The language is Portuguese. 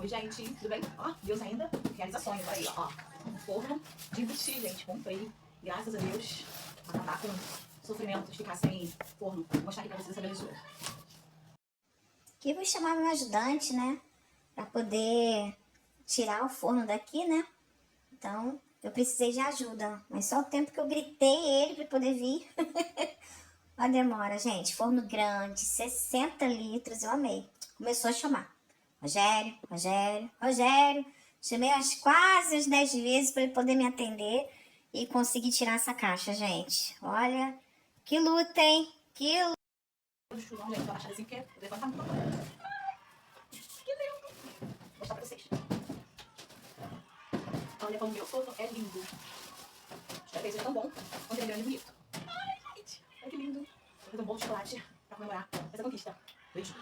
Oi, gente, tudo bem? Ó, Deus ainda realiza sonhos. Olha aí, ó. Um forno de embutir, gente. Comprei, graças a Deus, acabar com o sofrimento de ficar sem forno. Vou mostrar aqui pra vocês essa belezura. Aqui eu vou chamar meu ajudante, né? Pra poder tirar o forno daqui, né? Então, eu precisei de ajuda. Mas só o tempo que eu gritei ele pra poder vir. A demora, gente. Forno grande, 60 litros, eu amei. Começou a chamar. Rogério, Rogério, Rogério. Chamei quase as 10 vezes para ele poder me atender e conseguir tirar essa caixa, gente. Olha, que luta, hein? Que luta. O chulão, gente, eu acho assim que o levantamento. Que lindo! Vou mostrar pra vocês. Olha como meu forno é lindo. Espero que ele seja tão bom quanto ele é grande e bonito. Ai, gente, olha que lindo. Vou fazer um bolo de chocolate pra comemorar essa conquista. Beijo.